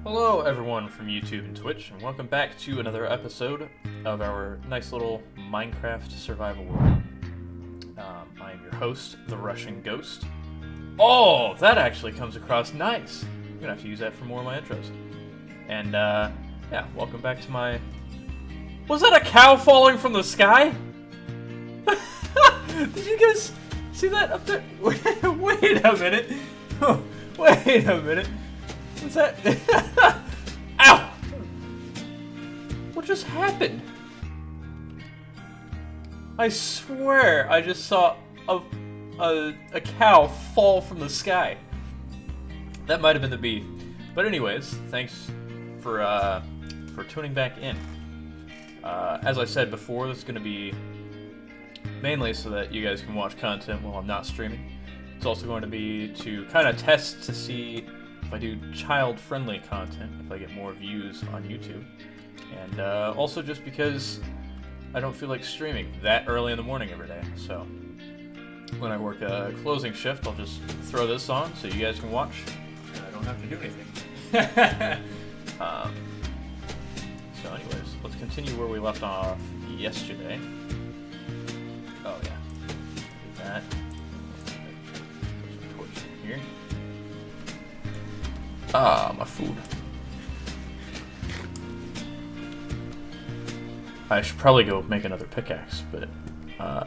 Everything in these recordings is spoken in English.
Hello everyone from YouTube and Twitch, and welcome back to another episode of our nice little Minecraft survival world. I am your host, The Russian Ghost. Oh, that actually comes across nice! I'm gonna have to use that for more of my intros. And, yeah, welcome back to my... Was that a cow falling from the sky? Did you guys see that up there? Wait a minute! Wait a minute! What's that? Ow! What just happened? I swear I just saw a cow fall from the sky. That might have been the bee. But anyways, thanks for tuning back in. As I said before, this is going to be mainly so that you guys can watch content while I'm not streaming. It's also going to be to kind of test to see if I do child-friendly content, if I get more views on YouTube. And also just because I don't feel like streaming that early in the morning every day. So when I work a closing shift, I'll just throw this on so you guys can watch. And I don't have to do anything. So anyways, let's continue where we left off yesterday. Oh yeah, do that. Put some torches in here. Ah, my food. I should probably go make another pickaxe, but, nah.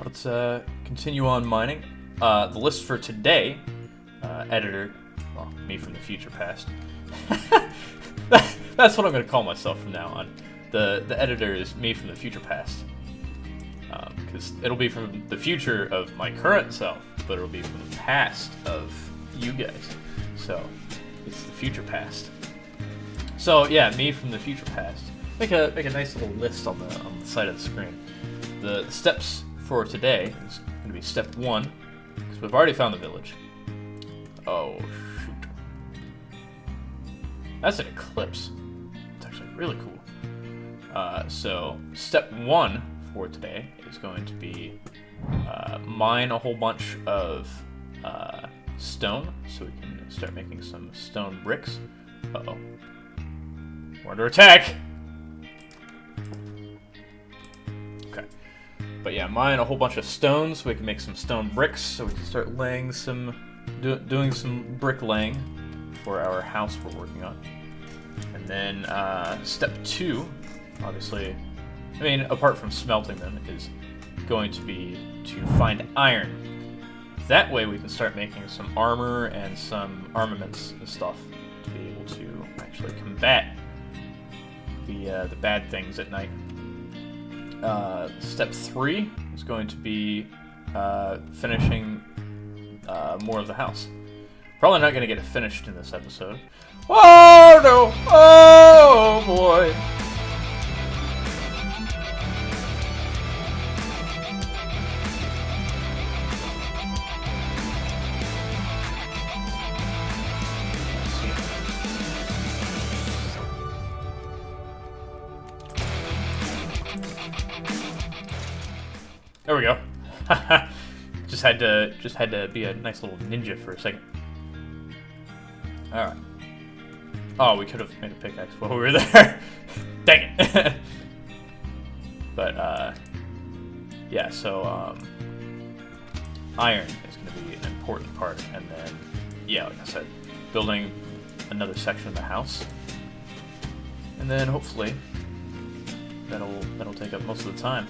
Let's, continue on mining. The list for today, editor, well, me from the future past. That's what I'm gonna call myself from now on. The editor is me from the future past. Because it'll be from the future of my current self, but it'll be from the past of you guys. So, it's the future past. So, yeah, me from the future past. Make a nice little list on the side of the screen. The steps for today is going to be step 1, because we've already found the village. Oh, shoot. That's an eclipse. It's actually really cool. So, step 1 for today is going to be mine a whole bunch of stone so we can start making some stone bricks. Uh-oh. We're under attack! Okay. But yeah, mine a whole bunch of stones so we can make some stone bricks so we can start laying some... doing some bricklaying for our house we're working on. And then step 2, obviously... I mean, apart from smelting them, is going to be to find iron. That way we can start making some armor and some armaments and stuff to be able to actually combat the bad things at night. Step 3 is going to be finishing more of the house. Probably not going to get it finished in this episode. Oh no! Oh boy! There we go. just had to be a nice little ninja for a second. All right. Oh, we could have made a pickaxe while we were there. Dang it. But yeah. So iron is going to be an important part, and then yeah, like I said, building another section of the house, and then hopefully that'll take up most of the time.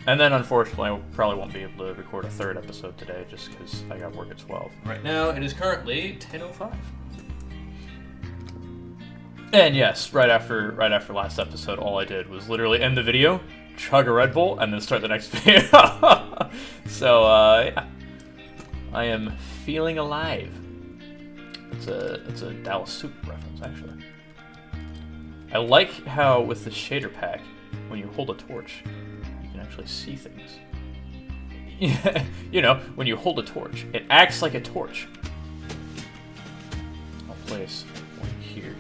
And then, unfortunately, I probably won't be able to record a third episode today just because I got work at 12. Right now, it is currently 10:05. And yes, right after last episode, all I did was literally end the video, chug a Red Bull, and then start the next video. So, yeah. I am feeling alive. It's a Dallas Soup reference, actually. I like how with the shader pack, when you hold a torch, actually see things. You know, when you hold a torch, it acts like a torch. I'll place one here.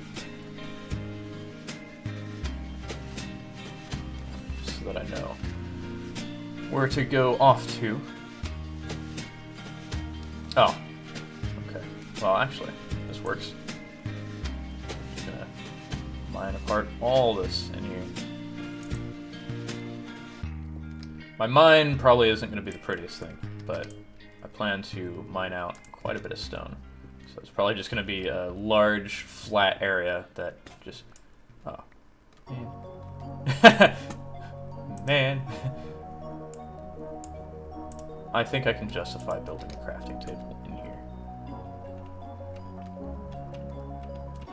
Just so that I know where to go off to. Oh, Well, actually, this works. Just gonna mine apart all this in here. My mine probably isn't going to be the prettiest thing, but I plan to mine out quite a bit of stone. So it's probably just going to be a large, flat area that just... Oh. Man. Man. I think I can justify building a crafting table in here.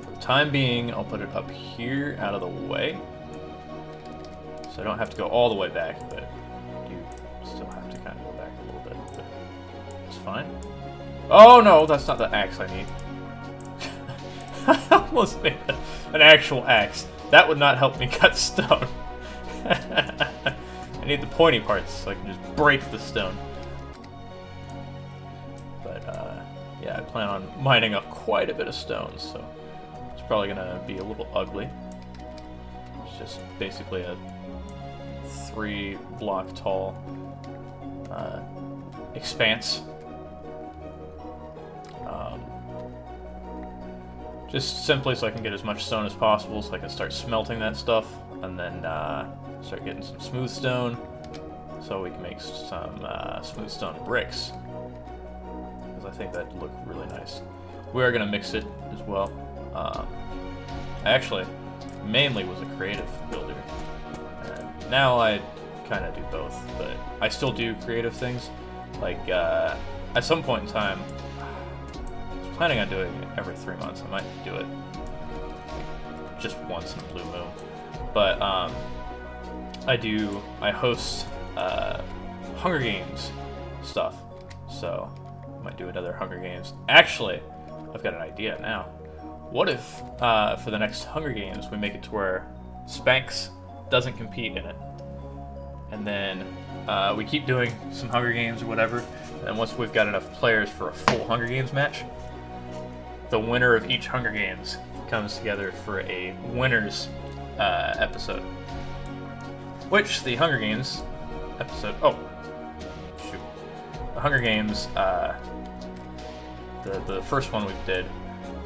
For the time being, I'll put it up here, out of the way. So I don't have to go all the way back, but you still have to kind of go back a little bit. But it's fine. Oh no, that's not the axe I need. I almost made an actual axe. That would not help me cut stone. I need the pointy parts so I can just break the stone. But yeah, I plan on mining up quite a bit of stone, so it's probably gonna be a little ugly. It's just basically a 3-block tall expanse. Just simply so I can get as much stone as possible, so I can start smelting that stuff, and then start getting some smooth stone, so we can make some smooth stone bricks. Because I think that'd look really nice. We are gonna mix it as well. I actually mainly was a creative builder. And now I kind of do both, but I still do creative things. Like at some point in time, planning on doing it every 3 months. I might do it like, just once in a blue moon. But I host Hunger Games stuff. So I might do another Hunger Games. Actually, I've got an idea now. What if for the next Hunger Games we make it to where Spanx doesn't compete in it? And then we keep doing some Hunger Games or whatever. And once we've got enough players for a full Hunger Games match, the winner of each Hunger Games comes together for a winners episode. Which the Hunger Games episode... Oh, shoot. The Hunger Games, the first one we did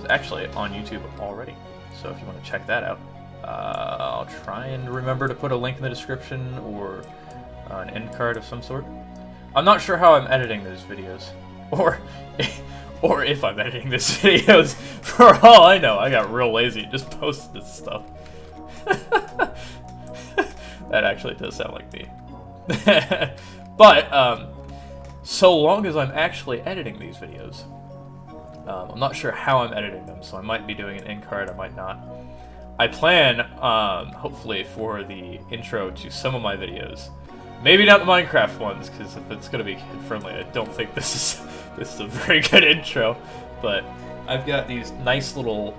is actually on YouTube already. So if you want to check that out, I'll try and remember to put a link in the description or an end card of some sort. I'm not sure how I'm editing those videos. Or if I'm editing this videos. For all I know, I got real lazy and just posted this stuff. That actually does sound like me. But, so long as I'm actually editing these videos, I'm not sure how I'm editing them, so I might be doing an end card, I might not. I plan, hopefully, for the intro to some of my videos. Maybe not the Minecraft ones, because if it's going to be kid-friendly, I don't think this is a very good intro. But I've got these nice little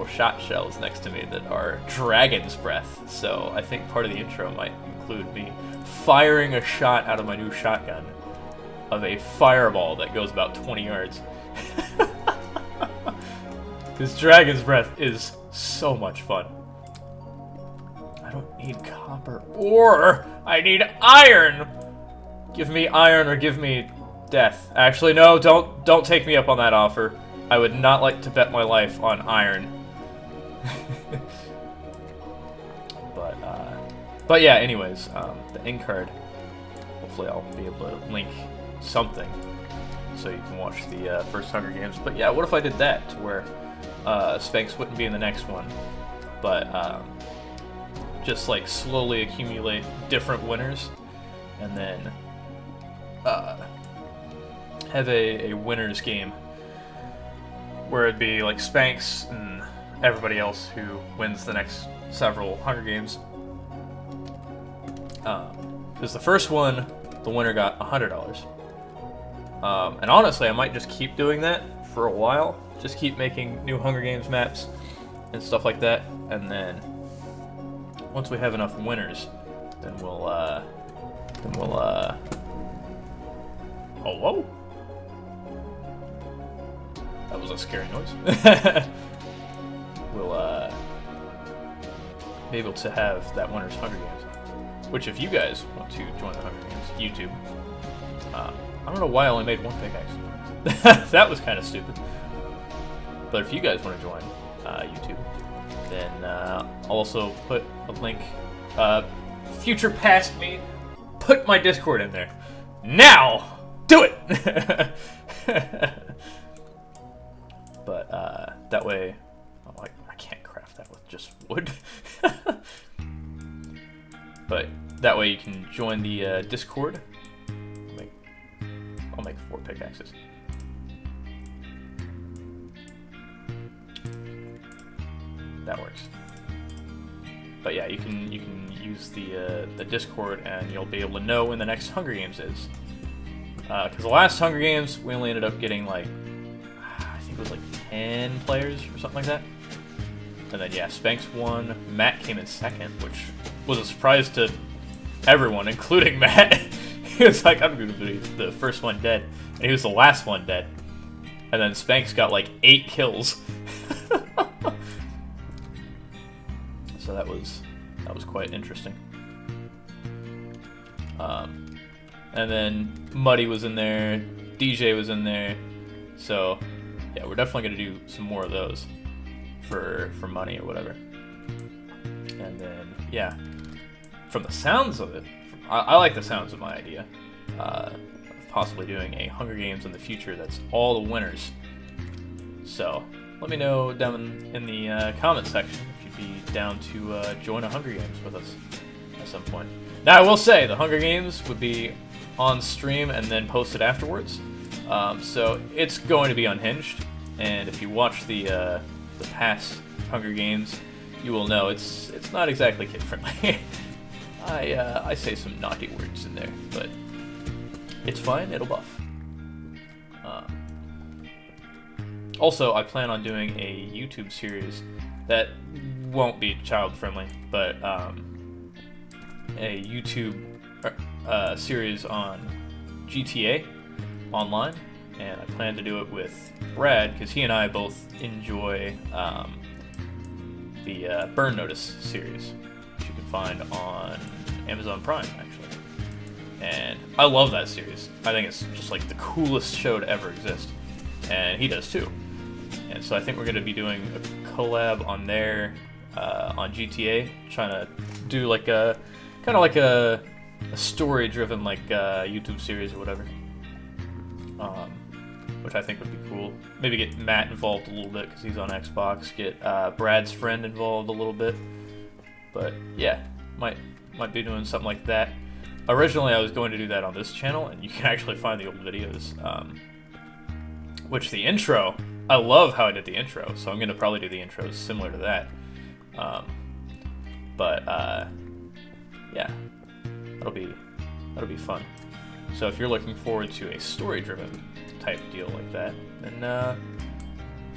shot shells next to me that are Dragon's Breath. So I think part of the intro might include me firing a shot out of my new shotgun of a fireball that goes about 20 yards. Because Dragon's Breath is so much fun. I don't need copper ore. I need iron. Give me iron or give me death. Actually, no, don't take me up on that offer. I would not like to bet my life on iron. But yeah, anyways, the end card. Hopefully I'll be able to link something so you can watch the first Hunger Games. But yeah, what if I did that to where Spanx wouldn't be in the next one, but just like slowly accumulate different winners, and then have a winners game where it'd be like Spanx and everybody else who wins the next several Hunger Games. Because the first one, the winner got $100. And honestly, I might just keep doing that for a while. Just keep making new Hunger Games maps and stuff like that, and then once we have enough winners, then we'll oh, whoa! That was a scary noise. We'll be able to have that winner's Hunger Games. Which, if you guys want to join the Hunger Games, YouTube. I don't know why I only made one pickaxe. That was kind of stupid. But if you guys want to join YouTube, then I'll also put a link. Future past me, put my Discord in there. Now! Do it! But that way, oh, I can't craft that with just wood. But that way you can join the Discord. I'll make 4 pickaxes. That works. But yeah, you can use the Discord, and you'll be able to know when the next Hunger Games is. Because the last Hunger Games, we only ended up getting like, I think it was like 10 players or something like that. And then yeah, Spanx won. Matt came in second, which was a surprise to everyone, including Matt. He was like, I'm going to be the first one dead, and he was the last one dead. And then Spanx got like 8 kills. So that was quite interesting. And then Muddy was in there, DJ was in there. So yeah, we're definitely gonna do some more of those for money or whatever. And then yeah, from the sounds of it, I like the sounds of my idea of possibly doing a Hunger Games in the future that's all the winners. So let me know down in the comment section if you'd be down to join a Hunger Games with us at some point. Now I will say the Hunger Games would be on stream and then posted afterwards, so it's going to be unhinged. And if you watch the past Hunger Games, you will know it's not exactly kid friendly. I say some naughty words in there, but it's fine. It'll buff. Also, I plan on doing a YouTube series that won't be child friendly, but a YouTube series on GTA Online, and I plan to do it with Brad because he and I both enjoy the Burn Notice series, which you can find on Amazon Prime, actually. And I love that series. I think it's just like the coolest show to ever exist, and he does too. And so I think we're going to be doing a collab on there on GTA, trying to do like a kind of like a story-driven like YouTube series or whatever, which I think would be cool. Maybe get Matt involved a little bit because he's on Xbox. Get Brad's friend involved a little bit. But yeah, might be doing something like that. Originally, I was going to do that on this channel, and you can actually find the old videos. Which the intro, I love how I did the intro, so I'm gonna probably do the intros similar to that. Yeah, that'll be fun. So if you're looking forward to a story-driven type deal like that, then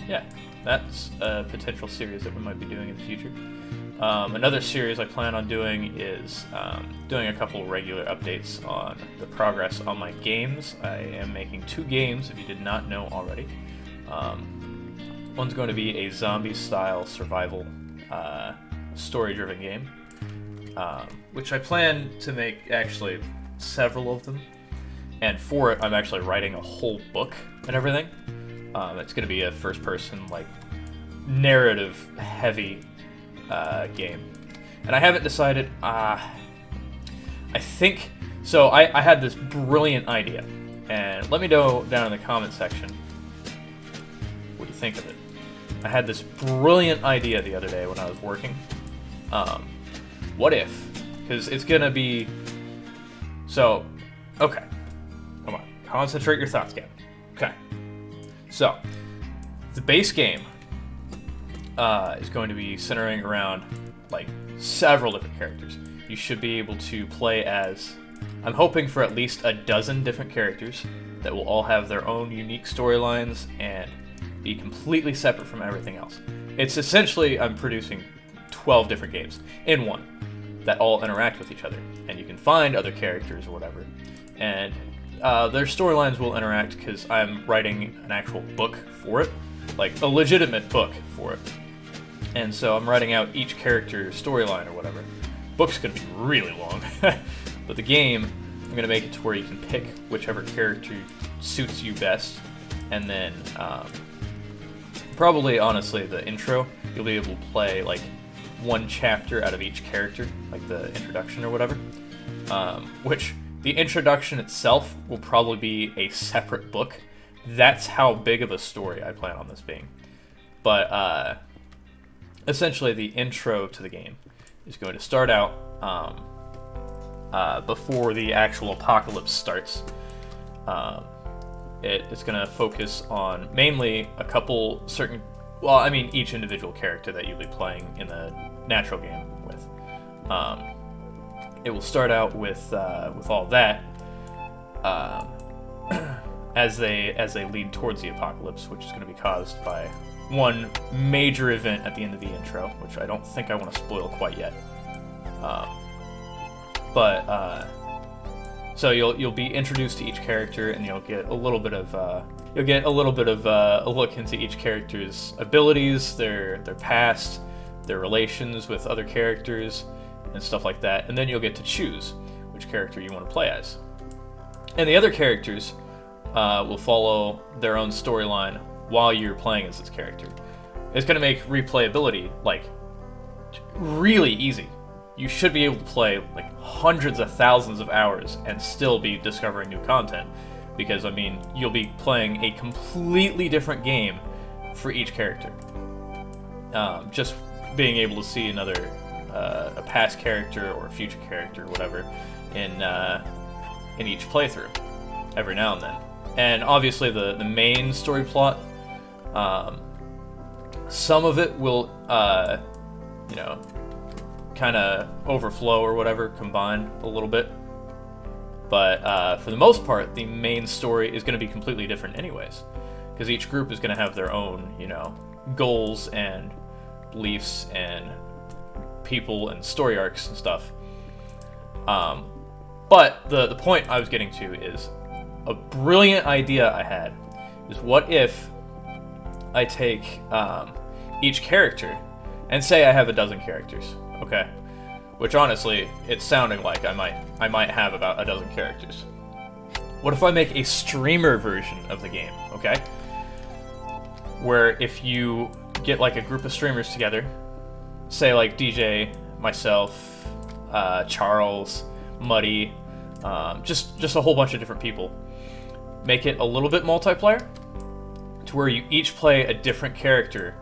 yeah, that's a potential series that we might be doing in the future. Another series I plan on doing is doing a couple regular updates on the progress on my games. I am making 2 games, if you did not know already. One's going to be a zombie-style survival story-driven game, which I plan to make actually several of them. And for it, I'm actually writing a whole book and everything. It's going to be a first-person, like, narrative-heavy game. And I haven't decided, I think, so I had this brilliant idea, and let me know down in the comment section what you think of it. I had this brilliant idea the other day when I was working. What if, because it's gonna be, so, okay, come on, concentrate your thoughts, Gavin. Okay, so, the base game is going to be centering around like several different characters. You should be able to play as, I'm hoping for at least a dozen different characters that will all have their own unique storylines and be completely separate from everything else. It's essentially, I'm producing 12 different games in one that all interact with each other, and you can find other characters or whatever, and their storylines will interact because I'm writing an actual book for it, like a legitimate book for it. And so I'm writing out each character's storyline or whatever. Book's gonna be really long, but the game, I'm gonna make it to where you can pick whichever character suits you best, and then probably, honestly, the intro, you'll be able to play, like, one chapter out of each character, like the introduction or whatever. Which, the introduction itself will probably be a separate book. That's how big of a story I plan on this being. But, essentially, the intro to the game is going to start out before the actual apocalypse starts. It's going to focus on mainly a couple certain... Well, I mean, each individual character that you'll be playing in the natural game with. It will start out with all that as they lead towards the apocalypse, which is going to be caused by one major event at the end of the intro, which I don't think I want to spoil quite yet. So you'll be introduced to each character, and you'll get a little bit of a look into each character's abilities, their past, their relations with other characters, and stuff like that. And then you'll get to choose which character you want to play as. And the other characters will follow their own storyline while you're playing as this character. It's going to make replayability like really easy. You should be able to play like hundreds of thousands of hours and still be discovering new content, because I mean, you'll be playing a completely different game for each character. Just being able to see another a past character or a future character or whatever in each playthrough every now and then. And obviously the main story plot, some of it will kind of overflow or whatever, combine a little bit. But for the most part, the main story is going to be completely different anyways, because each group is going to have their own, goals and beliefs and people and story arcs and stuff. But the point I was getting to is a brilliant idea I had is, what if I take each character and say I have a dozen characters, okay? Which honestly, it's sounding like I might have about a dozen characters. What if I make a streamer version of the game, okay? Where if you get like a group of streamers together, say like DJ, myself, Charles, Muddy, just a whole bunch of different people, make it a little bit multiplayer, to where you each play a different character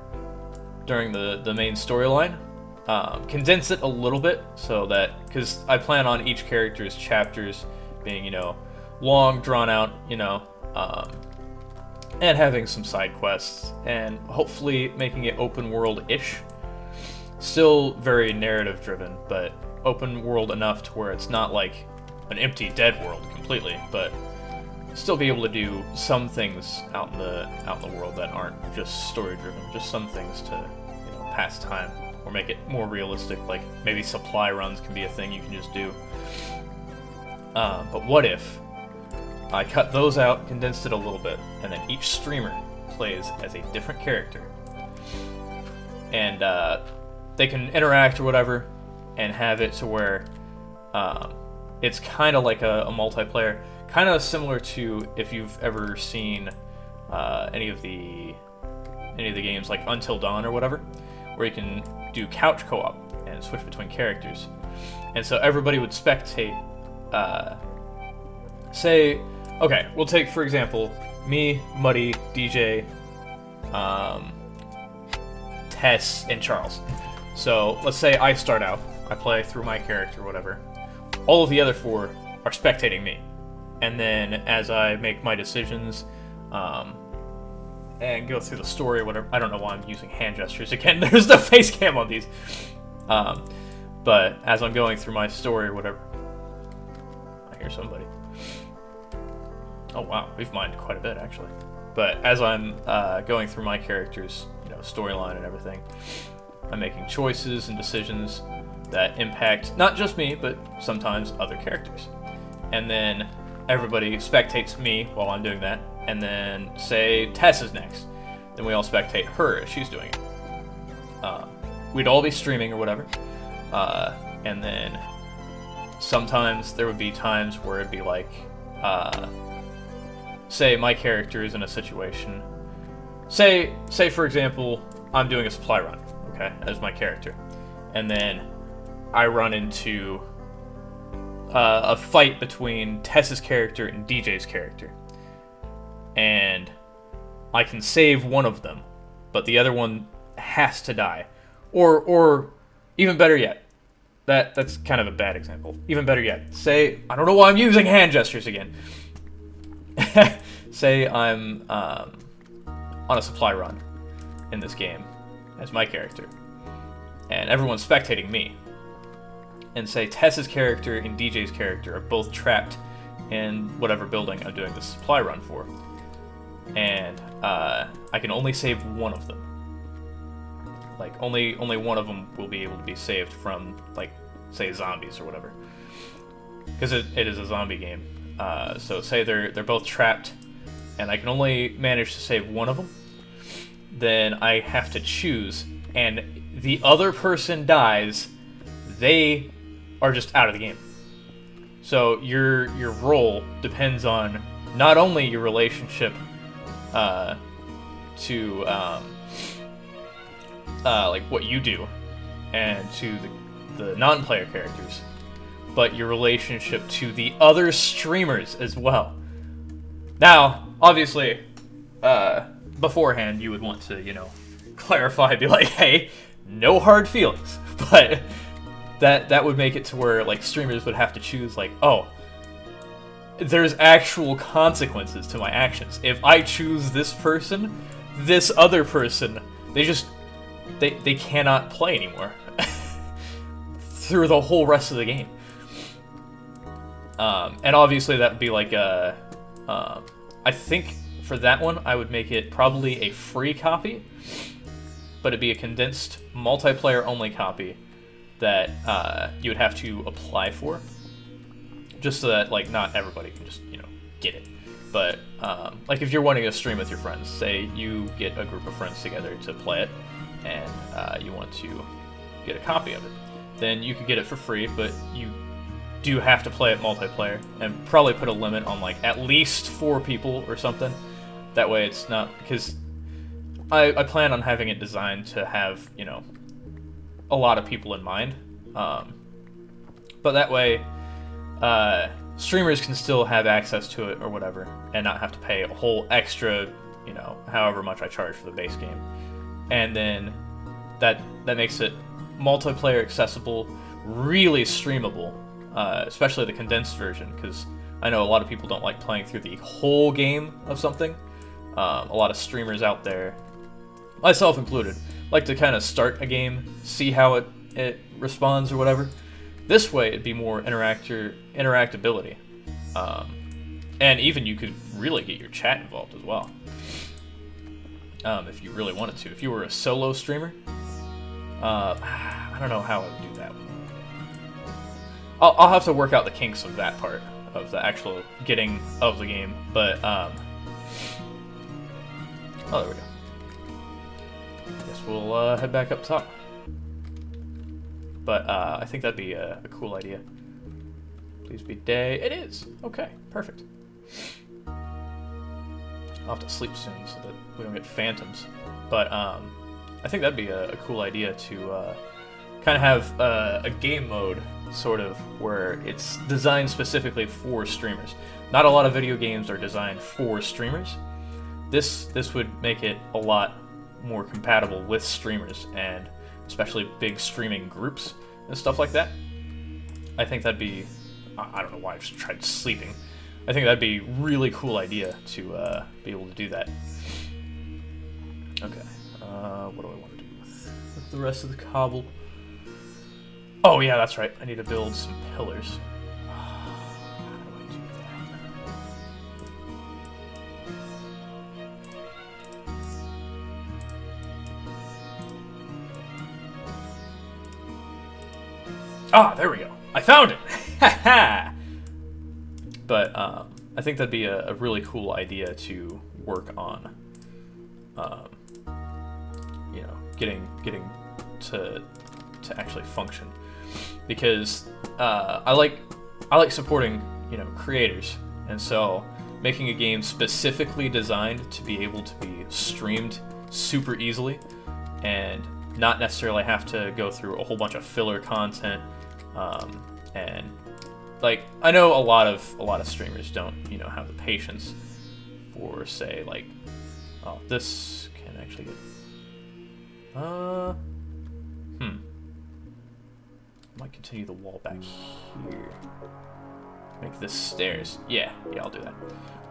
during the main storyline. Condense it a little bit so that, because I plan on each character's chapters being, long, drawn out, and having some side quests, and hopefully making it open world-ish. Still very narrative driven, but open world enough to where it's not like an empty, dead world completely, but still be able to do some things out in the world that aren't just story driven, just some things to pass time or make it more realistic. Like maybe supply runs can be a thing you can just do. But what if I cut those out, condensed it a little bit, and then each streamer plays as a different character, and they can interact or whatever, and have it to where it's kind of like a multiplayer, kind of similar to if you've ever seen any of the games like Until Dawn or whatever, where you can do couch co-op and switch between characters. And so everybody would spectate, say, okay, we'll take, for example, me, Muddy, DJ, Tess, and Charles. So let's say I start out, I play through my character, whatever. All of the other four are spectating me. And then as I make my decisions, and go through the story or whatever, I don't know why I'm using hand gestures again, there's no face cam on these. But as I'm going through my story or whatever, I hear somebody. Oh wow, we've mined quite a bit actually. But as I'm going through my character's storyline and everything, I'm making choices and decisions that impact not just me, but sometimes other characters. And then everybody spectates me while I'm doing that. And then say Tess is next. Then we all spectate her as she's doing it. We'd all be streaming or whatever. And then sometimes there would be times where it'd be like, say my character is in a situation say for example, I'm doing a supply run, okay, as my character, and then I run into a fight between Tess's character and DJ's character, and I can save one of them, but the other one has to die, or even better yet, that's kind of a bad example. Even better yet, say, I don't know why I'm using hand gestures again. Say I'm on a supply run in this game as my character, and everyone's spectating me. And say Tess's character and DJ's character are both trapped in whatever building I'm doing the supply run for. And I can only save one of them. Like, only one of them will be able to be saved from, like, say, zombies or whatever. Because it is a zombie game. So say they're both trapped, and I can only manage to save one of them. Then I have to choose, and the other person dies, they are just out of the game. So your role depends on not only your relationship to like what you do and to the non-player characters, but your relationship to the other streamers as well. Now, obviously, beforehand you would want to, clarify, be like, hey, no hard feelings, but that would make it to where, like, streamers would have to choose, like, oh, there's actual consequences to my actions. If I choose this person, this other person, they cannot play anymore through the whole rest of the game. And obviously that would be like I think for that one I would make it probably a free copy, but it'd be a condensed multiplayer only copy that you would have to apply for, just so that, like, not everybody can just, get it. But like, if you're wanting to stream with your friends, say you get a group of friends together to play it, and you want to get a copy of it, then you could get it for free, but you do have to play it multiplayer, and probably put a limit on, like, at least 4 people or something. That way it's not, because I plan on having it designed to have, a lot of people in mind. But that way, streamers can still have access to it or whatever, and not have to pay a whole extra, however much I charge for the base game. And then that makes it multiplayer accessible, really streamable, especially the condensed version, because I know a lot of people don't like playing through the whole game of something. A lot of streamers out there, myself included, like to kind of start a game, see how it responds or whatever. This way it'd be more interactability. And even you could really get your chat involved as well. If you really wanted to. If you were a solo streamer, I don't know how I would do that. I'll have to work out the kinks of that part, of the actual getting of the game, but, oh, there we go. I guess we'll head back up top. But I think that'd be a cool idea. Please be day. It is! Okay, perfect. I'll have to sleep soon so that we don't get phantoms. But I think that'd be a cool idea to kind of have a game mode, sort of, where it's designed specifically for streamers. Not a lot of video games are designed for streamers. This would make it a lot more compatible with streamers, and especially big streaming groups and stuff like that. I think that'd be... I don't know why I just tried sleeping. I think that'd be a really cool idea to be able to do that. Okay. What do I want to do with the rest of the cobble? Oh yeah, that's right. I need to build some pillars. How do I do that? Ah, there we go. I found it! Ha But I think that'd be a really cool idea to work on. Getting to actually function, because I like supporting creators, and so making a game specifically designed to be able to be streamed super easily and not necessarily have to go through a whole bunch of filler content. And like, I know a lot of streamers don't, you know, have the patience for, say, like, oh, this can actually get, might continue the wall back here. Make this stairs. Yeah, I'll do that.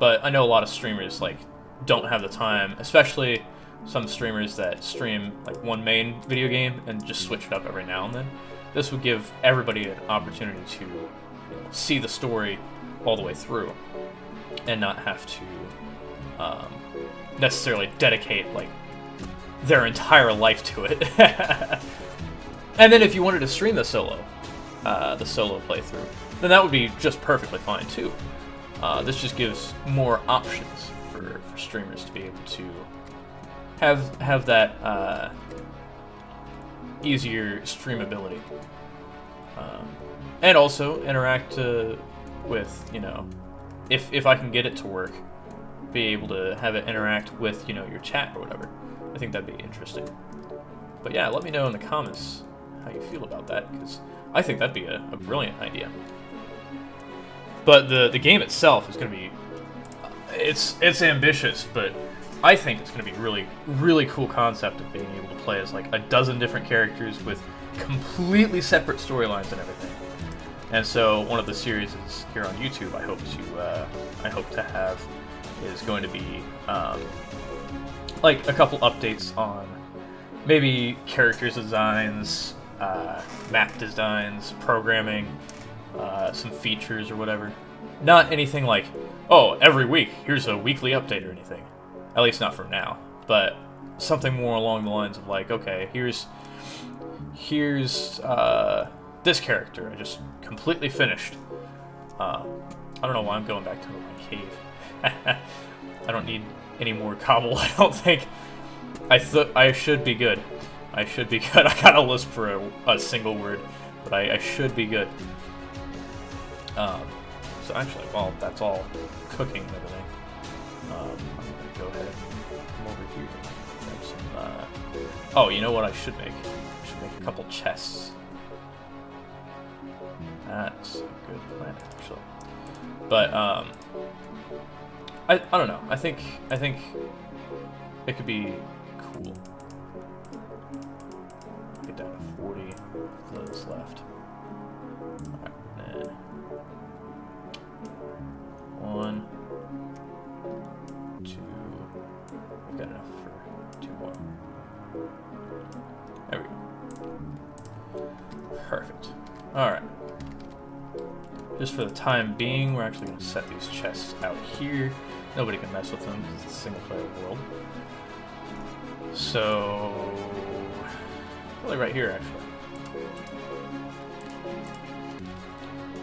But I know a lot of streamers, like, don't have the time, especially some streamers that stream, like, one main video game and just switch it up every now and then. This would give everybody an opportunity to, you know, see the story all the way through and not have to necessarily dedicate, like, their entire life to it. And then if you wanted to stream the solo playthrough, then that would be just perfectly fine too. This just gives more options for streamers to be able to have that easier streamability, and also interact with, you know, if I can get it to work, be able to have it interact with, you know, your chat or whatever. I think that'd be interesting. But yeah, let me know in the comments how you feel about that, because I think that'd be a brilliant idea. But the game itself is going to be, it's ambitious, but I think it's going to be really cool concept of being able to play as like a dozen different characters with completely separate storylines and everything. And so one of the series here on YouTube I hope to have is going to be like a couple updates on maybe characters designs, map designs, programming, some features or whatever. Not anything like, oh, every week here's a weekly update or anything. At least not for now. But something more along the lines of like, okay, here's this character I just completely finished. I don't know why I'm going back to my cave. I don't need any more cobble, I don't think. I should be good. I should be good. I got a lisp for a single word, but I should be good. So actually, while that's all cooking and everything, I'm gonna go ahead and come over here and grab some, oh, you know what I should make? I should make a couple chests. That's a good plan, actually. But, I don't know. I think it could be cool. Get down to 40 of those left. Alright, then 1, 2. We've got enough for 2 more. There we go. Perfect. Alright. Just for the time being, we're actually going to set these chests out here. Nobody can mess with them because it's a single-player world. So, probably right here, actually.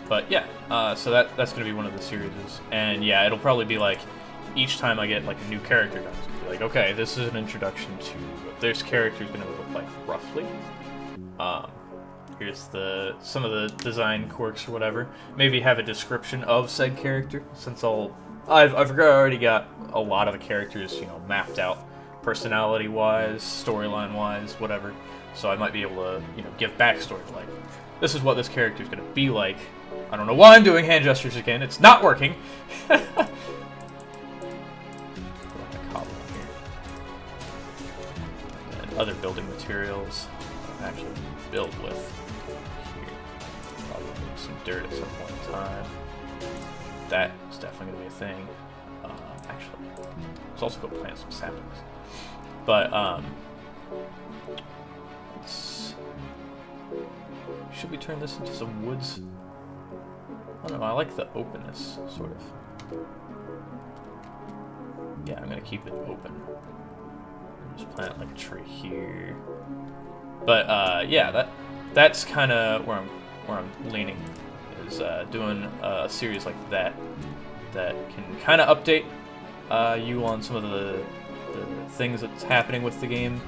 But yeah, so that's going to be one of the series. And yeah, it'll probably be like, each time I get like a new character done, it's going to be like, okay, this is an introduction to what this character is going to look like roughly. Here's some of the design quirks or whatever. Maybe have a description of said character, since I've already got a lot of the characters, you know, mapped out, personality-wise, storyline-wise, whatever. So I might be able to, you know, give backstory, like, this is what this character is going to be like. I don't know why I'm doing hand gestures again. It's not working. Put on my cobble here. And other building materials I'll actually build with. Some dirt at some point in time. That is definitely going to be a thing. Actually, let's also go plant some saplings. But, should we turn this into some woods? I don't know, I like the openness, sort of. Yeah, I'm going to keep it open. Just plant like a tree here. But, yeah, that's kind of where I'm leaning, is doing a series like that can kind of update you on some of the things that's happening with the game,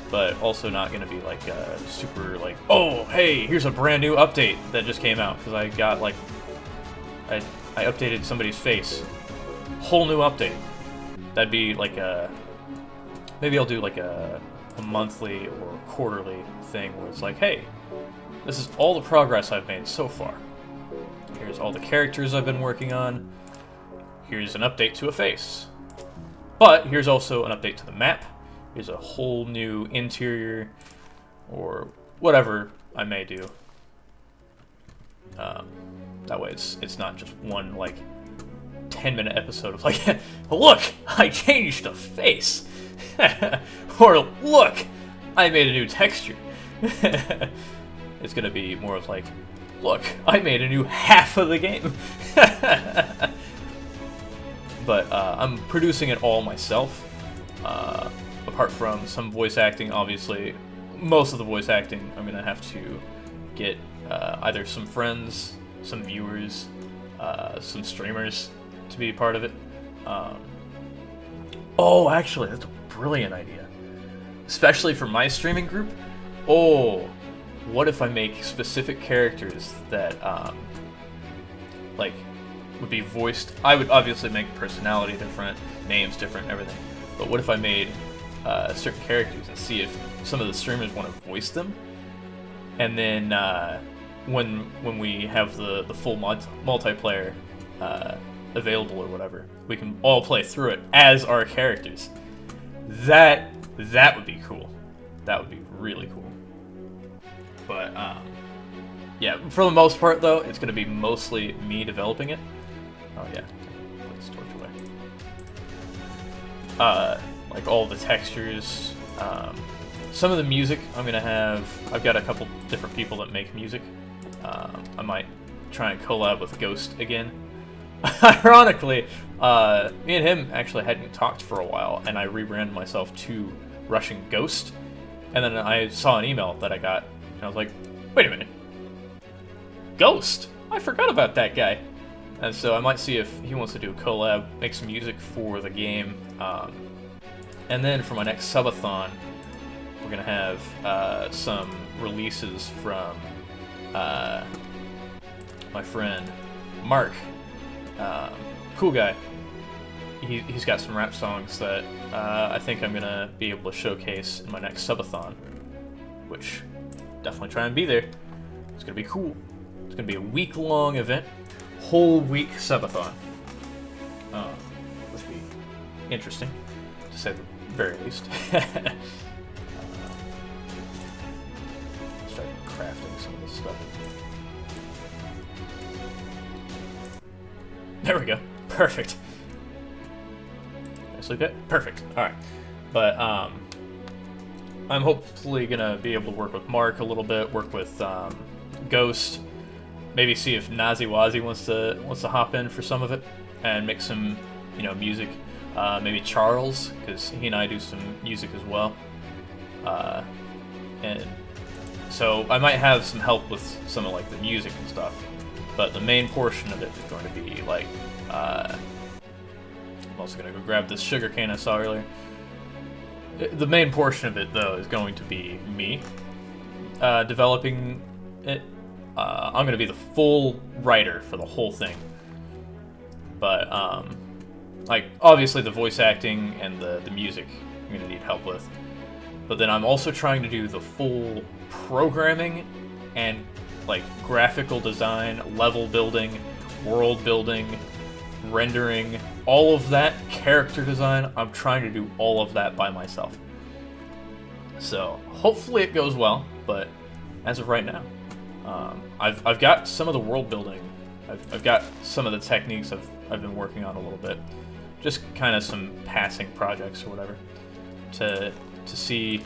but also not going to be like super like, oh hey, here's a brand new update that just came out, because I got like I updated somebody's face whole new update. That'd be like a... Maybe I'll do like a monthly or quarterly thing where it's like, hey, this is all the progress I've made so far. Here's all the characters I've been working on. Here's an update to a face. But here's also an update to the map. Here's a whole new interior, or whatever I may do. That way it's not just one, like, 10-minute episode of, like, look, I changed the face! Or, look, I made a new texture. It's gonna be more of like, look, I made a new half of the game. But I'm producing it all myself. Apart from some voice acting, obviously, most of the voice acting I'm gonna have to get either some friends, some viewers, some streamers to be part of it. Oh, actually, that's a brilliant idea. Especially for my streaming group. Oh, what if I make specific characters that, like, would be voiced? I would obviously make personality different, names different, everything. But what if I made certain characters and see if some of the streamers want to voice them? And then when we have the full multiplayer available or whatever, we can all play through it as our characters. That would be cool. That would be really cool. But yeah, for the most part though, it's gonna be mostly me developing it. Oh yeah, put this torch away. Like all the textures, some of the music I've got a couple different people that make music. I might try and collab with Ghost again. Ironically, me and him actually hadn't talked for a while, and I rebranded myself to Russian Ghost, and then I saw an email that I got, and I was like, wait a minute, Ghost? I forgot about that guy. And so I might see if he wants to do a collab, make some music for the game, and then for my next subathon, we're gonna have some releases from my friend Mark. Cool guy. He's got some rap songs that I think I'm gonna be able to showcase in my next subathon, which definitely try and be there. It's gonna be cool. It's gonna be a week-long event, whole week subathon, which will be interesting to say the very least. Start crafting some of this stuff. There we go. Perfect. Nicely bit. Perfect. Alright. But, I'm hopefully gonna be able to work with Mark a little bit, work with, Ghost, maybe see if Nazi Wazi wants to hop in for some of it, and make some, music. Maybe Charles, because he and I do some music as well. And so I might have some help with some of, like, the music and stuff. But the main portion of it is going to be, like, I'm also going to go grab this sugarcane I saw earlier. The main portion of it, though, is going to be me developing it. I'm going to be the full writer for the whole thing. But, like, obviously the voice acting and the music I'm going to need help with. But then I'm also trying to do the full programming and, like, graphical design, level building, world building, rendering, all of that, character design. I'm trying to do all of that by myself. So hopefully it goes well, but as of right now, I've got some of the world building. I've got some of the techniques I've been working on a little bit, just kind of some passing projects or whatever, to see,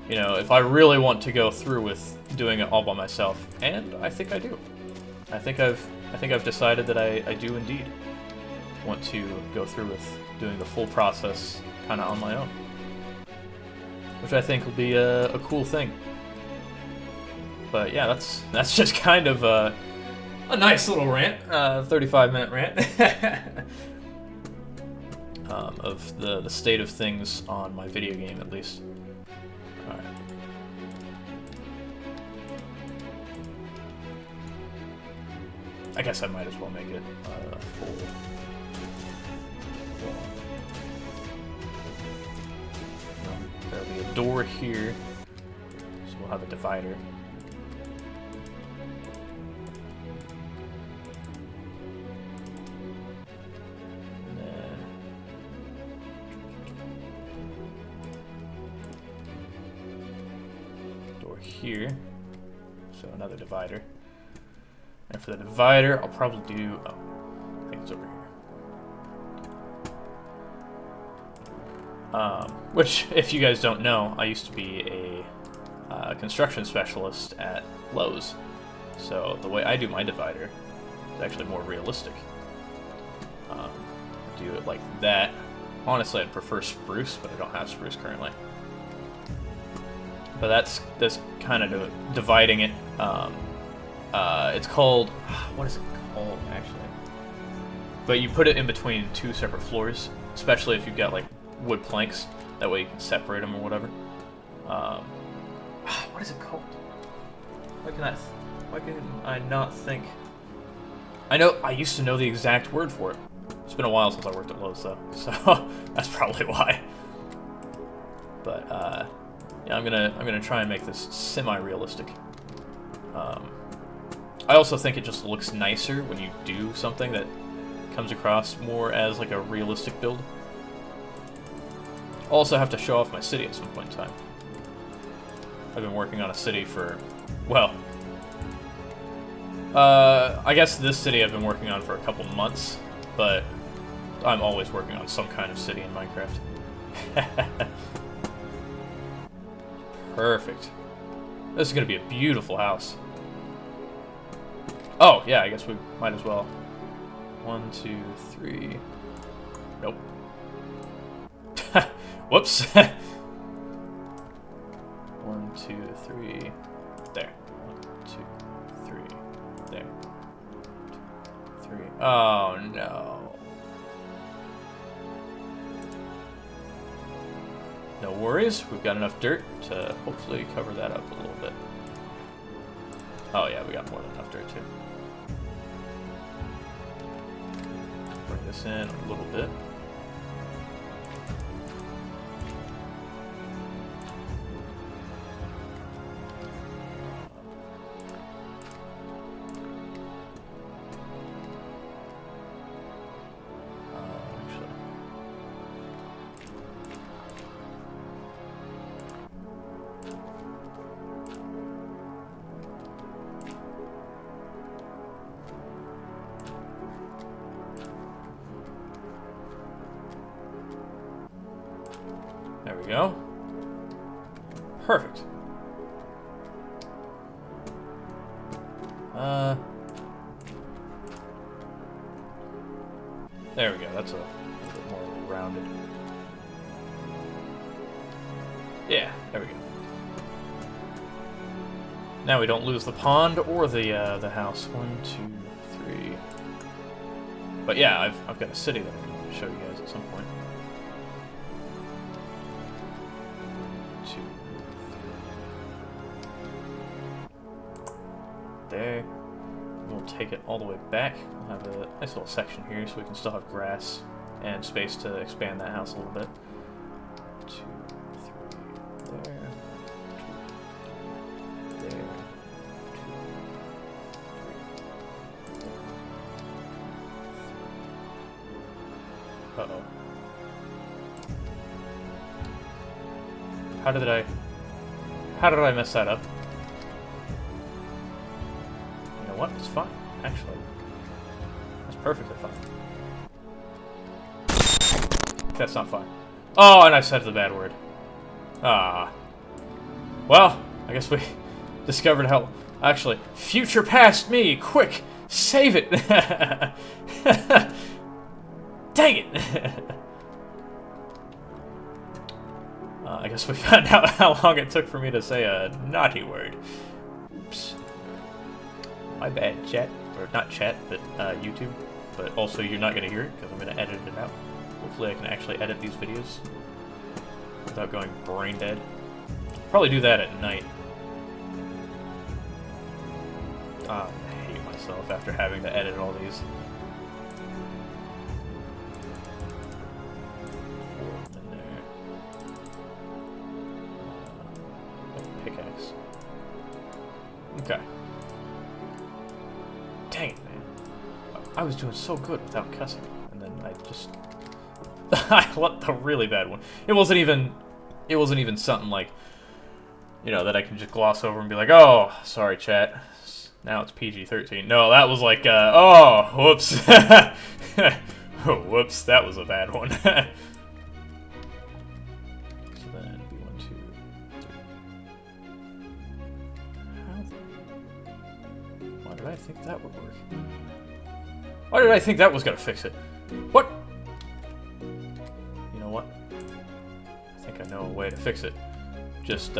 if I really want to go through with doing it all by myself, and I think I do. I think I've decided that I do indeed want to go through with doing the full process kind of on my own, which I think will be a cool thing. But yeah, that's just kind of a nice little rant, 35-minute rant of the state of things on my video game, at least. All right. I guess I might as well make it full. There'll be a door here, so we'll have a divider. And then door here, so another divider. And for the divider, I'll probably do, oh, I think it's over here. Which, if you guys don't know, I used to be a construction specialist at Lowe's. So the way I do my divider is actually more realistic. Do it like that. Honestly, I'd prefer spruce, but I don't have spruce currently. But that's kind of dividing it. It's called, what is it called, actually? But you put it in between two separate floors, especially if you've got, like, wood planks. That way you can separate them or whatever. What is it called? Why can I not think? I know, I used to know the exact word for it. It's been a while since I worked at Lowe's, though, so that's probably why. But, yeah, I'm gonna try and make this semi-realistic. I also think it just looks nicer when you do something that comes across more as like a realistic build. I'll also have to show off my city at some point in time. I've been working on a city for, well, I guess this city I've been working on for a couple months, but I'm always working on some kind of city in Minecraft. Perfect. This is going to be a beautiful house. Oh, yeah, I guess we might as well. 1, 2, 3. Nope. Whoops. 1, 2, 3. There. 1, 2, 3. There. 2, 3. Oh, no. No worries. We've got enough dirt to hopefully cover that up a little bit. Oh, yeah, we got more than enough dirt, too. Bring this in a little bit. There we go. Perfect. There we go. That's a little bit more rounded. Yeah, there we go. Now we don't lose the pond or the house. 1, 2, 3. But yeah, I've got a city that I'm going to show you guys at some point. 2, 3. There. We'll take it all the way back. We'll have a nice little section here so we can still have grass and space to expand that house a little bit. 2, 3. There. 2, there. 2, 3. Uh-oh. How did I mess that up? You know what? It's fine, actually. That's perfectly fine. That's not fine. Oh, and I said the bad word. Ah. Well, I guess we discovered how... Actually, future past me! Quick! Save it! Dang it! I guess we found out how long it took for me to say a naughty word. Oops. My bad, chat. Or not chat, but YouTube. But also you're not going to hear it, because I'm going to edit it out. Hopefully I can actually edit these videos without going brain dead. Probably do that at night. I hate myself after having to edit all these. Okay. Dang it, man. I was doing so good without cussing. And then I just... I let the really bad one. It wasn't even something like, you know, that I can just gloss over and be like, oh, sorry, chat. Now it's PG-13. No, that was like, oh, whoops. Oh, whoops, that was a bad one. So then, B1, 2, 3. Why did I think that would work? Why did I think that was gonna fix it? What? You know what? I think I know a way to fix it. Just,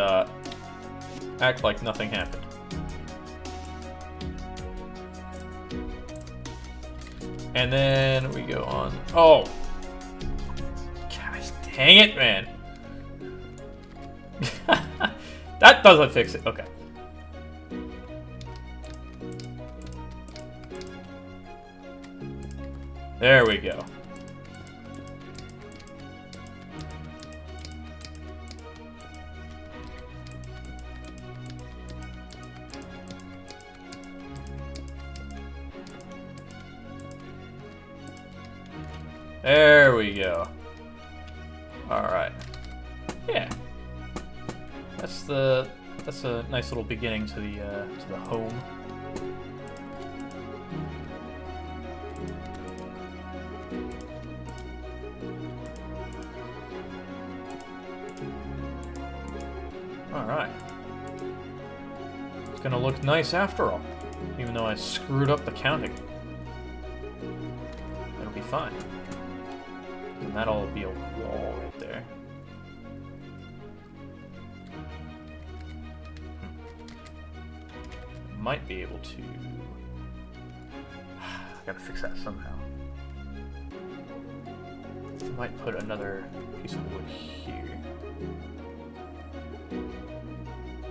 act like nothing happened. And then we go on. Oh! Gosh, dang it, man! That doesn't fix it. Okay. There we go. There we go. Alright. Yeah. That's a nice little beginning to the home. Alright. It's gonna look nice after all. Even though I screwed up the counting. It'll be fine. And that'll be a wall right there. Might be able to... I gotta fix that somehow. I might put another piece of wood here.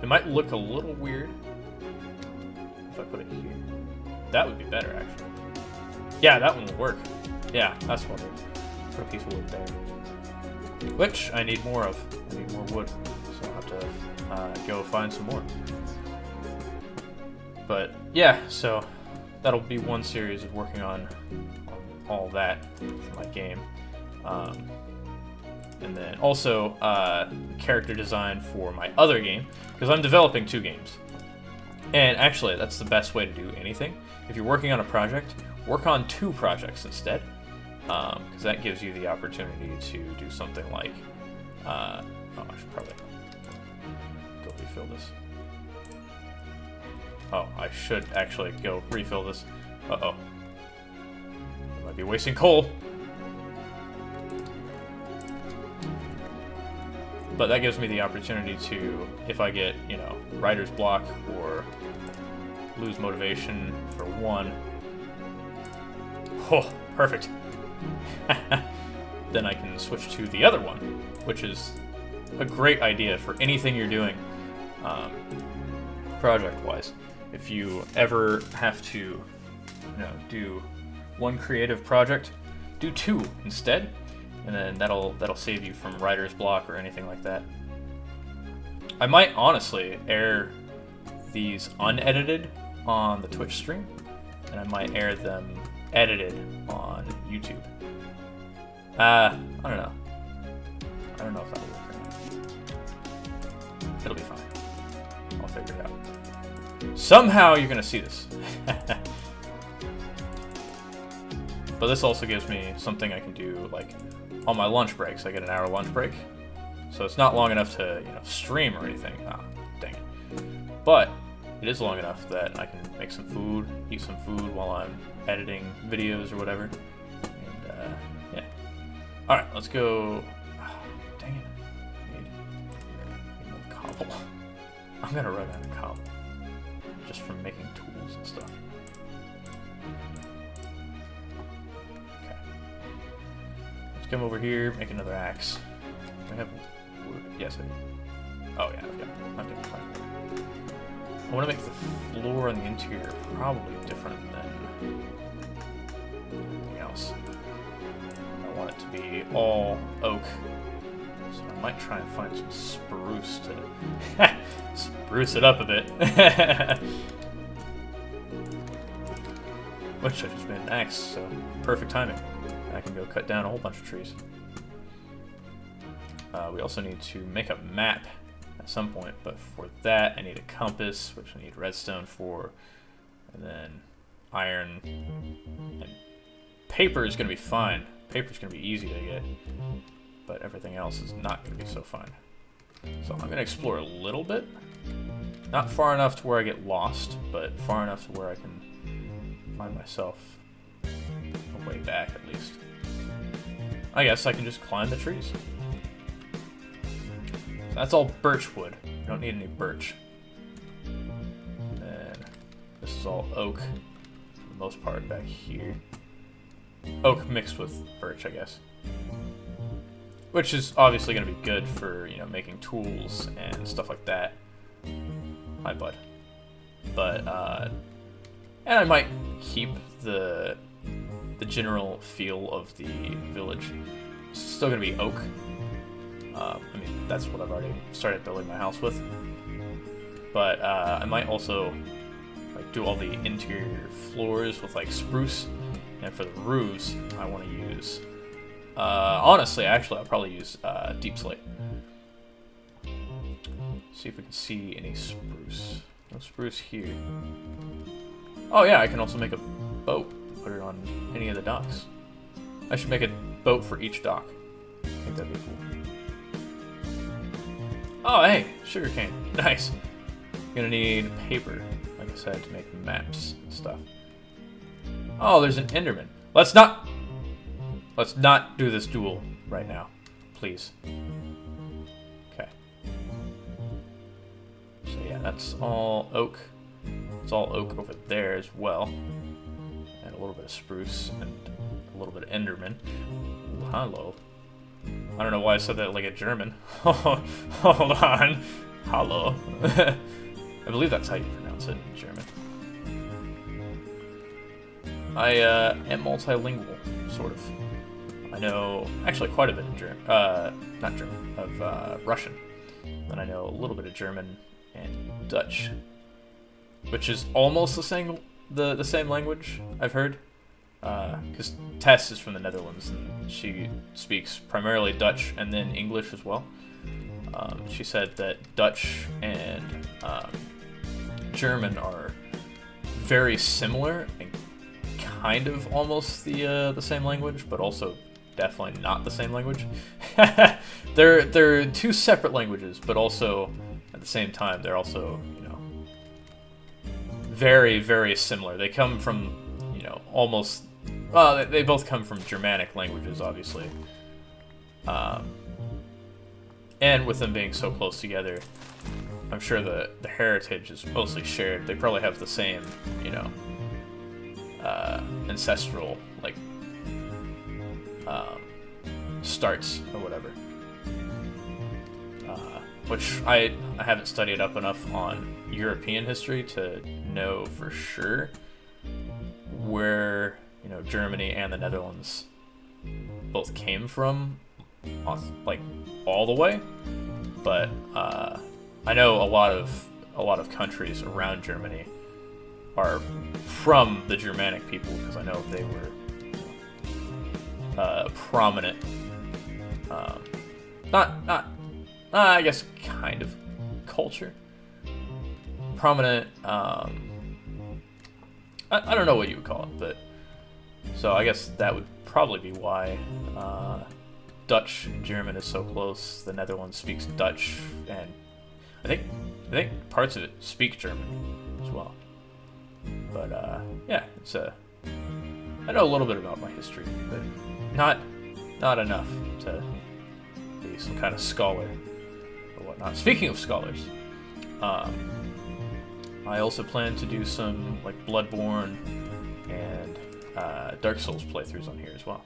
It might look a little weird if I put it here. That would be better, actually. Yeah, that one will work. Yeah, that's what it is. Put a piece of wood there. Which I need more of. I need more wood. So I'll have to go find some more. But yeah, so that'll be one series of working on all that for my game. And then also character design for my other game, because I'm developing 2 games. And actually, that's the best way to do anything. If you're working on a project, work on 2 projects instead. Because that gives you the opportunity to do something like, oh, I should probably go refill this. Oh, I should actually go refill this. Uh-oh. I might be wasting coal. But that gives me the opportunity to, if I get, you know, writer's block or lose motivation for one. Oh, perfect. Then I can switch to the other one, which is a great idea for anything you're doing project-wise. If you ever have to, you know, do one creative project, do 2 instead, and then that'll save you from writer's block or anything like that. I might honestly air these unedited on the Twitch stream, and I might air them edited on YouTube. I don't know. I don't know if that'll work or not. It'll be fine. I'll figure it out. Somehow you're gonna see this. But this also gives me something I can do, like, on my lunch breaks. I get an hour lunch break. So it's not long enough to, you know, stream or anything. Ah, dang it. But it is long enough that I can make some food, eat some food while I'm editing videos or whatever. And, yeah. Alright, let's go... Oh, dang it. I need more cobble. I'm gonna run out of cobble. Just from making tools and stuff. Okay. Let's come over here, make another axe. Do I have wood? Yes, I do. Oh yeah, I've got fine. I want to make the floor on the interior probably different than anything else. I want it to be all oak So I might try and find some spruce to spruce it up a bit. Which I just made an axe, so perfect timing. I can go cut down a whole bunch of trees. We also need to make a map at some point, but for that I need a compass, which I need redstone for, and then iron, and paper is going to be fine. Paper's going to be easy to get, but everything else is not going to be so fine. So I'm going to explore a little bit. Not far enough to where I get lost, but far enough to where I can find myself a way back, at least. I guess I can just climb the trees. So that's all birch wood. I don't need any birch. And then this is all oak, for the most part, back here. Oak mixed with birch, I guess. Which is obviously going to be good for, you know, making tools and stuff like that. Hi, bud. But, and I might keep the general feel of the village. It's still going to be oak. I mean, that's what I've already started building my house with. But I might also like do all the interior floors with like spruce. And for the roofs, I want to use... honestly, actually, I'll probably use deep slate. See if we can see any spruce. No spruce here. Oh yeah, I can also make a boat. Put it on any of the docks. I should make a boat for each dock. I think that'd be cool. Oh hey, sugarcane. Nice. Gonna need paper, like I said, to make maps and stuff. Oh, there's an Enderman. Let's not do this duel right now, please. Okay. So yeah, that's all oak. It's all oak over there as well. And a little bit of spruce and a little bit of Enderman. Ooh, hello. I don't know why I said that like a German. Hold on. Hello. I believe that's how you pronounce it in German. I am multilingual, sort of. I know actually quite a bit of German, not German, of Russian. Then I know a little bit of German and Dutch, which is almost the same language, I've heard. Because Tess is from the Netherlands and she speaks primarily Dutch and then English as well. She said that Dutch and German are very similar and kind of almost the same language, but also definitely not the same language. They're two separate languages, but also at the same time they're also, you know, very, very similar. They come from, you know, almost, well, they both come from Germanic languages, obviously. And with them being so close together, I'm sure the heritage is mostly shared. They probably have the same, you know, ancestral, like, starts or whatever. Which I haven't studied up enough on European history to know for sure where, you know, Germany and the Netherlands both came from, like, all the way. But I know a lot of countries around Germany are from the Germanic people, because I know they were prominent, I guess kind of culture, prominent, I don't know what you would call it, but so I guess that would probably be why Dutch and German is so close. The Netherlands speaks Dutch, and I think parts of it speak German as well. But yeah, it's I know a little bit about my history, but not enough to be some kind of scholar or whatnot. Speaking of scholars, I also plan to do some like Bloodborne and Dark Souls playthroughs on here as well.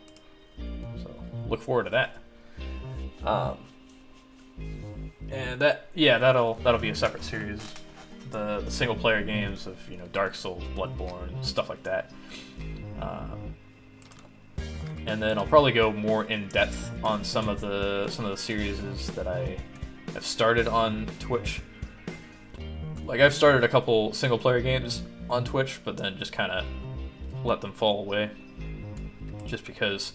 So look forward to that. And that'll be a separate series. The single player games of, you know, Dark Souls, Bloodborne, stuff like that. and then I'll probably go more in depth on some of the series that I have started on Twitch. Like, I've started a couple single player games on Twitch, but then just kind of let them fall away, just because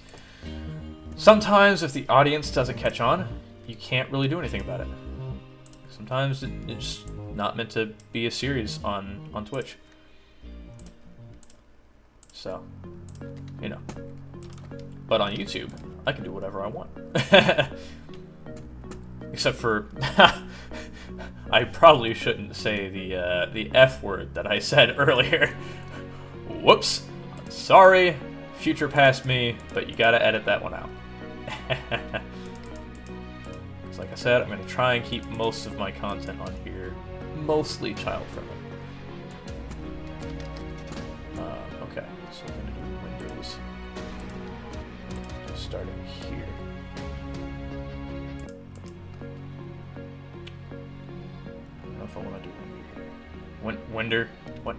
sometimes if the audience doesn't catch on, you can't really do anything about it. Sometimes it's not meant to be a series on Twitch. So, you know. But on YouTube, I can do whatever I want. Except for, I probably shouldn't say the F word that I said earlier. Whoops. Sorry, future past me, but you gotta edit that one out. So like I said, I'm gonna try and keep most of my content on here mostly child-friendly. Okay, so I'm gonna do Windows. Starting here. I don't know if I want to do Winder. What?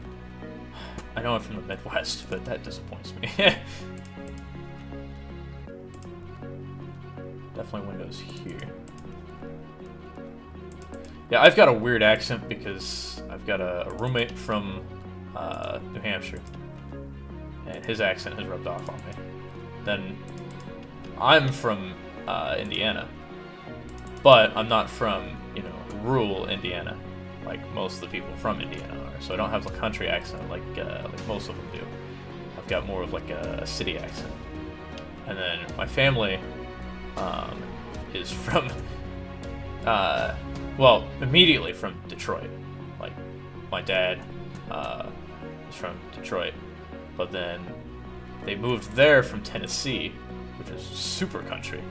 I know I'm from the Midwest, but that disappoints me. Definitely Windows here. Yeah, I've got a weird accent because I've got a roommate from New Hampshire, and his accent has rubbed off on me. Then I'm from Indiana, but I'm not from, you know, rural Indiana, like most of the people from Indiana are. So I don't have a country accent like most of them do. I've got more of like a city accent. And then my family is from, well, immediately from Detroit. Like, my dad is from Detroit, but then they moved there from Tennessee, which is super country,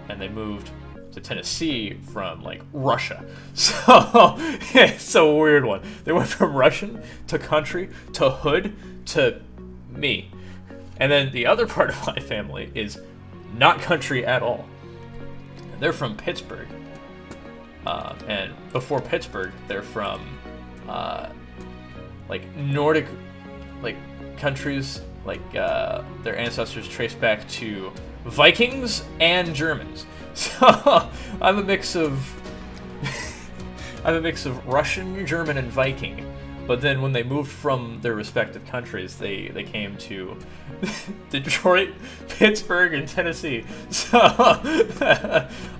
and they moved to Tennessee from, like, Russia. So, it's a weird one. They went from Russian to country to hood to me. And then the other part of my family is not country at all. And they're from Pittsburgh. And before Pittsburgh, they're from, like, Nordic, like, countries. Like, their ancestors trace back to Vikings and Germans. So, I'm a mix of Russian, German, and Viking. But then when they moved from their respective countries, they came to Detroit, Pittsburgh, and Tennessee. So,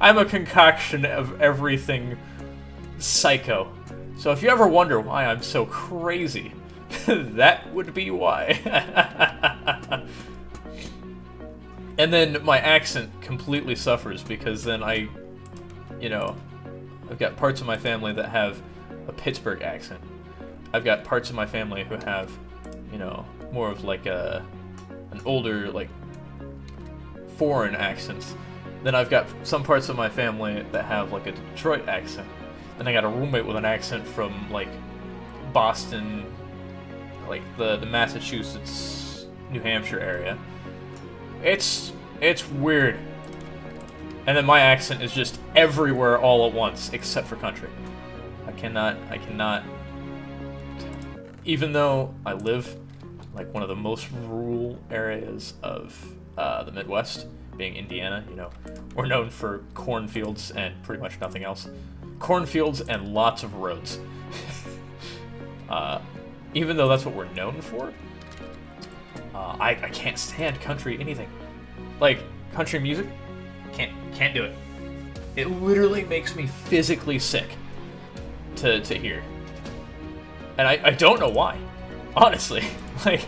I'm a concoction of everything psycho. So if you ever wonder why I'm so crazy, that would be why. And then my accent completely suffers because then I've got parts of my family that have a Pittsburgh accent. I've got parts of my family who have, more of like an older, like, foreign accents. Then I've got some parts of my family that have like a Detroit accent. Then I got a roommate with an accent from like Boston, like the Massachusetts, New Hampshire area. It's weird. And then my accent is just everywhere all at once, except for country. I cannot, even though I live like one of the most rural areas of the Midwest, being Indiana, we're known for cornfields and pretty much nothing else. Cornfields and lots of roads. Even though that's what we're known for, I can't stand country anything. Like, country music, can't do it. It literally makes me physically sick to hear. And I don't know why, honestly. Like,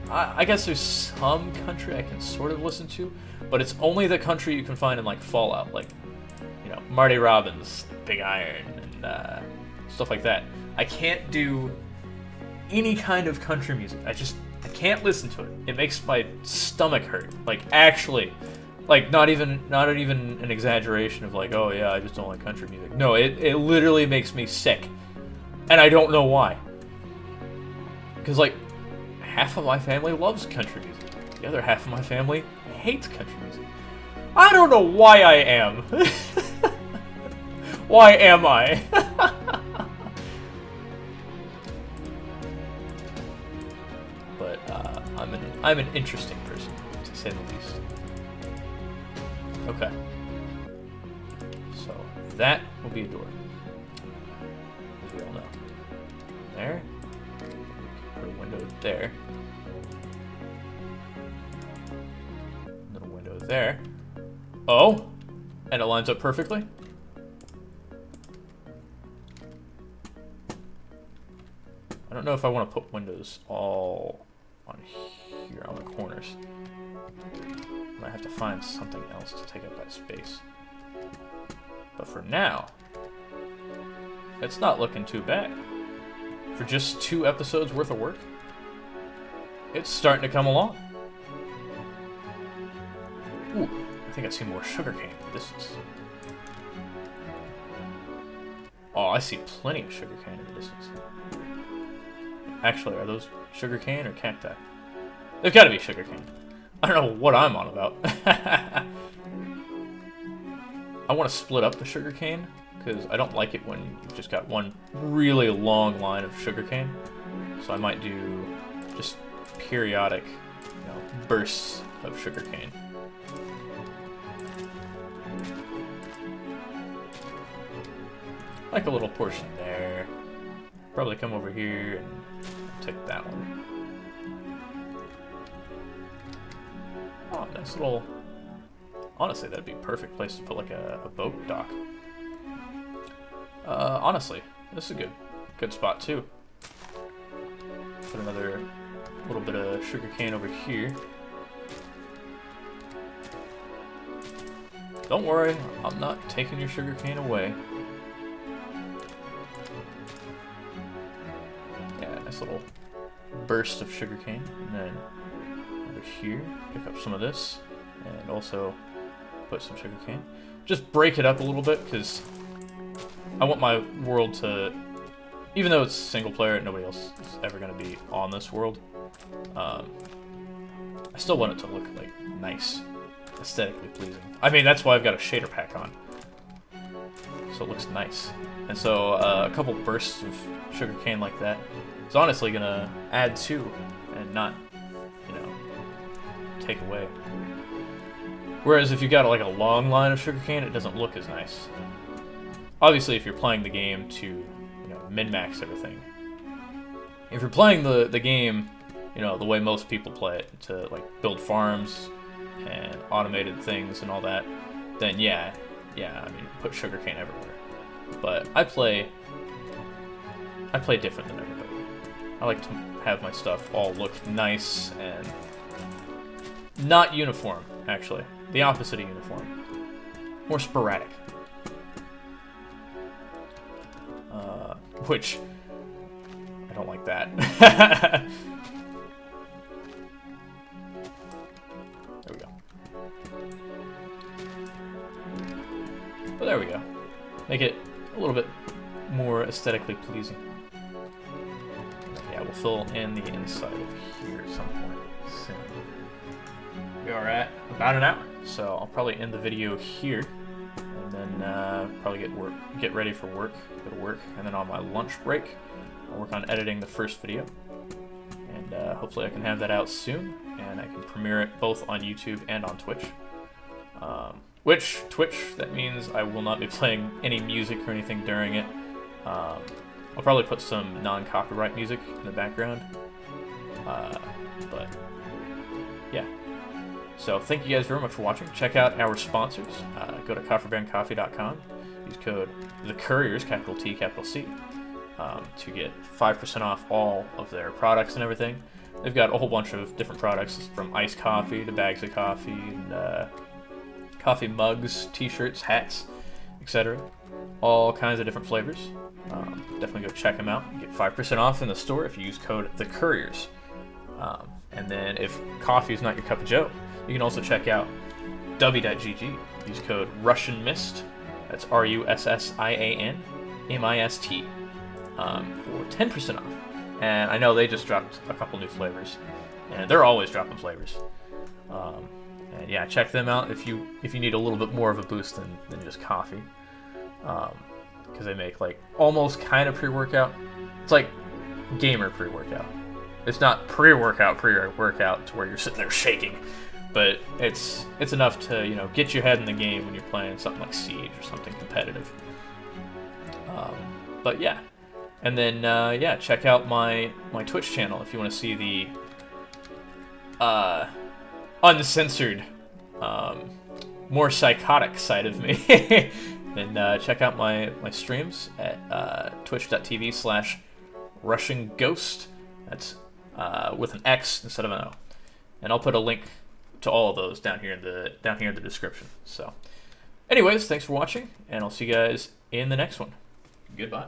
I guess there's some country I can sort of listen to, but it's only the country you can find in, like, Fallout, like, Marty Robbins, Big Iron, and stuff like that. I can't do any kind of country music. I can't listen to it. It makes my stomach hurt. Like, actually, like, not even an exaggeration of like, oh yeah, I just don't like country music. No, it literally makes me sick. And I don't know why. Because, like, half of my family loves country music. The other half of my family hates country music. I don't know why I am. Why am I? But I'm an interesting person. say the least. Okay. So that will be a door, as we all know. There. Put a window there. Little window there. Oh! And it lines up perfectly. I don't know if I want to put windows all on here, on the corners. I might have to find something else to take up that space. But for now, it's not looking too bad. For just 2 episodes worth of work, it's starting to come along. Ooh, I think I see more sugarcane in the distance. Oh, I see plenty of sugarcane in the distance. Actually, are those sugarcane or cacti? They've got to be sugarcane. I don't know what I'm on about. I want to split up the sugarcane, because I don't like it when you've just got one really long line of sugarcane. So I might do just periodic, bursts of sugarcane. Like a little portion there. Probably come over here and take that one. Oh, nice little... Honestly, that'd be a perfect place to put like a boat dock. Honestly, this is a good spot too. Put another little bit of sugarcane over here. Don't worry, I'm not taking your sugarcane away. Yeah, nice little burst of sugarcane. And then over here, pick up some of this. And also put some sugarcane. Just break it up a little bit, because I want my world to, even though it's single player and nobody else is ever going to be on this world, I still want it to look like nice, aesthetically pleasing. I mean, that's why I've got a shader pack on, so it looks nice. And so a couple bursts of sugarcane like that is honestly going to add to and not, take away. Whereas if you got like a long line of sugarcane, it doesn't look as nice. Obviously, if you're playing the game to, min-max everything. If you're playing the game, the way most people play it, to like build farms and automated things and all that, then yeah, I mean, put sugarcane everywhere. But I play different than everybody. I like to have my stuff all look nice and not uniform, actually. The opposite of uniform. More sporadic. Which, I don't like that. There we go. But there we go. Make it a little bit more aesthetically pleasing. Yeah, we'll fill in the inside of here at some point soon. We are at about an hour, so I'll probably end the video here, and then probably get ready for work, go to work, and then on my lunch break, I'll work on editing the first video, and hopefully I can have that out soon, and I can premiere it both on YouTube and on Twitch. Twitch, that means I will not be playing any music or anything during it. I'll probably put some non-copyright music in the background, but yeah. So thank you guys very much for watching. Check out our sponsors. Go to CofferBandCoffee.com. Use code THECOURIERS, capital T, capital C, to get 5% off all of their products and everything. They've got a whole bunch of different products, from iced coffee to bags of coffee, and coffee mugs, t-shirts, hats, etc. All kinds of different flavors. Definitely go check them out. You get 5% off in the store if you use code THECOURIERS. And then if coffee is not your cup of joe, you can also check out W.GG. Use code RussianMist, that's RussianMist, for 10% off. And I know they just dropped a couple new flavors, and they're always dropping flavors. And yeah, check them out if you need a little bit more of a boost than just coffee. Because they make like almost kind of pre-workout. It's like gamer pre-workout. It's not pre-workout to where you're sitting there shaking, but it's enough to, you know, get your head in the game when you're playing something like Siege or something competitive. But yeah, and then yeah, check out my Twitch channel if you want to see the uncensored, more psychotic side of me. And check out my streams at twitch.tv/RussianGhost. That's with an X instead of an O. And I'll put a link to all of those down here in the description. So, anyways, thanks for watching, and I'll see you guys in the next one. Goodbye.